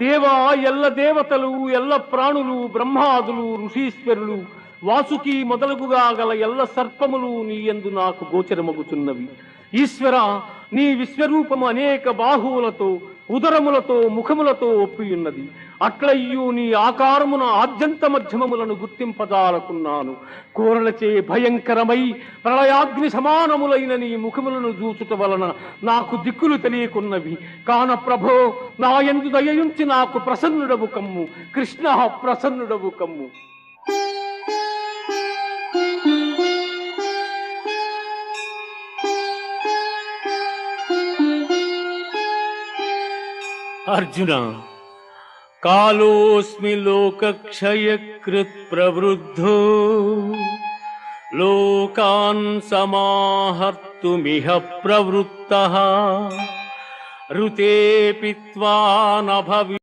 దేవా, ఎల్ల దేవతలు, ఎల్ల ప్రాణులు, బ్రహ్మాదులు, ఋషీశ్వరులు, వాసుకి మొదలుగుగా గల ఎల్ల సర్పములు నీ యందు నాకు గోచరమగుచున్నవి. ఈశ్వర, నీ విశ్వరూపము అనేక బాహువులతో, ఉదరములతో, ముఖములతో ఒప్పియున్నది. అట్లయ్యూ నీ ఆకారమున ఆద్యంత మధ్యమములను గుర్తింపజాలకున్నాను. కోరలచే భయంకరమై ప్రళయాగ్ని సమానములైన నీ ముఖములను చూచుట వలన నాకు దిక్కులు తెలియకున్నవి. కాన ప్రభో, నా యందు దయయుంచి నాకు ప్రసన్నుడవు కమ్ము. కృష్ణ, ప్రసన్నుడవు కమ్ము. అర్జున, కాలోస్మి లోకక్షయకృత్ ప్రవృద్ధో లోకాన్ సమాహర్తుమిహ ప్రవృత్తః ఋతే పిత్వా న భవి